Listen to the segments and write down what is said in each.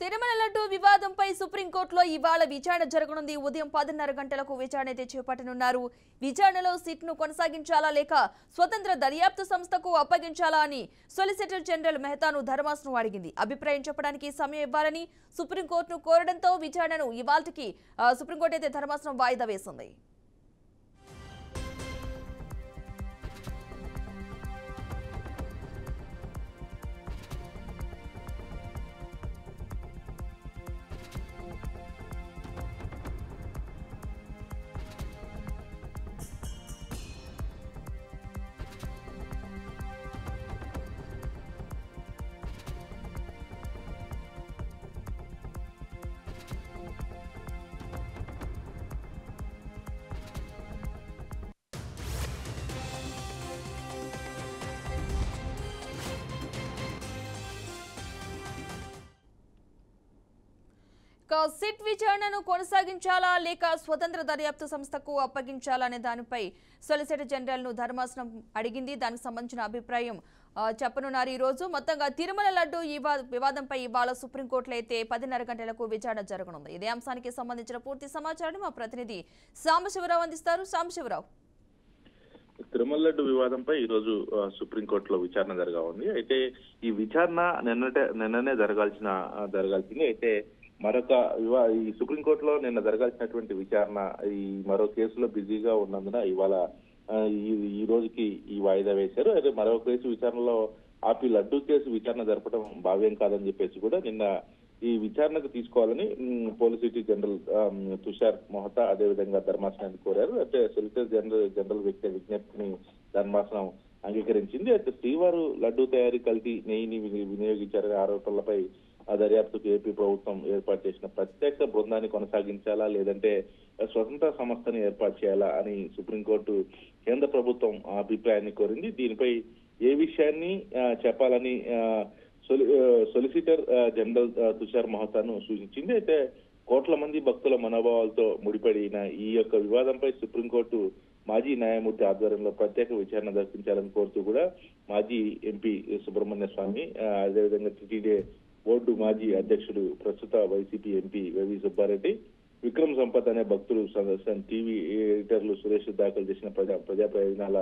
తిరుమల లడ్డు వివాదంపై సుప్రీంకోర్టులో ఇవాళ విచారణ జరగనుంది. ఉదయం 10:30 గంటలకు విచారణ అయితే చేపట్టనున్నారు. విచారణలో సిట్ను కొనసాగించాలా లేక స్వతంత్ర దర్యాప్తు సంస్థకు అప్పగించాలా అని సొలిసిటర్ జనరల్ మెహతాను ధర్మాసనం అడిగింది. అభిప్రాయం చెప్పడానికి సమయం ఇవ్వాలని సుప్రీంకోర్టును కోరడంతో విచారణను ఇవాల్టికి సుప్రీంకోర్టు అయితే ధర్మాసనం వాయిదా వేసింది. సిట్ విచారణను కొనసాగించాలా లేక స్వతంత్ర దర్యాప్తు సంస్థకు అప్పగించాలా అనే దానిపై సొలిసిటర్ జనరల్ ను ధర్మాసనం అడిగింది. దానికి సంబంధించిన అభిప్రాయం చెప్పనున్నారు. ఈ రోజు మొత్తంగా తిరుమల లడ్డు వివాదంపై ఇవాళ సుప్రీంకోర్టులో అయితే 10:30 గంటలకు విచారణ జరగనుంది. ఇదే అంశానికి సంబంధించిన పూర్తి సమాచారం మా ప్రతినిధి సాంబశివరావు అందిస్తారు. సాంబశివరావు, తిరుమల లడ్డు వివాదంపై ఈ రోజు సుప్రీంకోర్టులో విచారణ జరగనుంది. అయితే ఈ విచారణ నిన్ననే జరగాల్సింది. అయితే మరొక ఈ సుప్రీంకోర్టులో నిన్న జరగాల్సినటువంటి విచారణ ఈ మరో కేసులో బిజీగా ఉన్నందున ఇవాళ ఈ రోజుకి ఈ వాయిదా వేశారు. అయితే మరో కేసు విచారణలో ఆపి లడ్డూ కేసు విచారణ జరపడం భావ్యం కాదని చెప్పేసి కూడా నిన్న ఈ విచారణకు తీసుకోవాలని సొలిసిటర్ జనరల్ తుషార్ మెహతా అదేవిధంగా ధర్మాసనాన్ని కోరారు. అయితే సొలిసిటర్ జనరల్ విజ్ఞప్తిని ధర్మాసనం అంగీకరించింది. అయితే శ్రీవారు లడ్డూ తయారీ కల్తీ నెయ్యిని వినియోగించారనే ఆరోపణలపై ఆ దర్యాప్తుకు ఏపీ ప్రభుత్వం ఏర్పాటు చేసిన ప్రత్యేక బృందాన్ని కొనసాగించాలా లేదంటే స్వతంత్ర సంస్థని ఏర్పాటు చేయాలా అని సుప్రీంకోర్టు కేంద్ర ప్రభుత్వం అభిప్రాయాన్ని కోరింది. దీనిపై ఏ విషయాన్ని చెప్పాలని సొలిసిటర్ జనరల్ తుషార్ మెహతాను సూచించింది. అయితే కోట్ల మంది భక్తుల మనోభావాలతో ముడిపడిన ఈ యొక్క వివాదంపై సుప్రీంకోర్టు మాజీ న్యాయమూర్తి ఆధ్వర్యంలో ప్రత్యేక విచారణ జరిపించాలని కోరుతూ కూడా మాజీ ఎంపీ సుబ్రహ్మణ్య స్వామి అదేవిధంగా టీటీడీ బోర్డు మాజీ అధ్యక్షుడు ప్రస్తుత వైసీపీ ఎంపీ వైవి సుబ్బారెడ్డి, విక్రమ్ సంపత్ అనే భక్తులు టీవీ ఎడిటర్లు సురేష్ దాఖలు చేసిన ప్రజా ప్రయోజనాల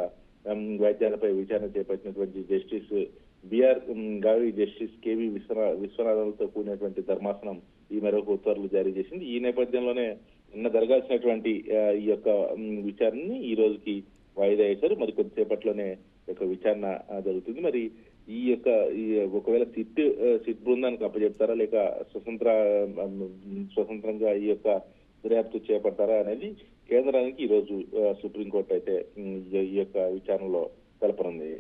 వ్యాఖ్యాలపై విచారణ చేపట్టినటువంటి justice BR Gavi, justice KV విశ్వనాథన్లతో కూడినటువంటి ధర్మాసనం ఈ మేరకు ఉత్తర్వులు జారీ చేసింది. ఈ నేపథ్యంలోనే నిన్న జరగాల్సినటువంటి ఈ యొక్క విచారణని ఈ రోజుకి వాయిదా వేశారు. మరి కొద్దిసేపట్లోనే యొక్క విచారణ జరుగుతుంది. మరి ఈ యొక్క ఒకవేళ సిట్ బృందానికి అప్పచెప్తారా లేక స్వతంత్రంగా ఈ యొక్క దర్యాప్తు చేపడతారా అనేది కేంద్రానికి ఈ రోజు సుప్రీంకోర్టు అయితే ఈ యొక్క విచారణలో తెలపనుంది.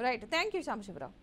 Right, thank you Sambasivarao.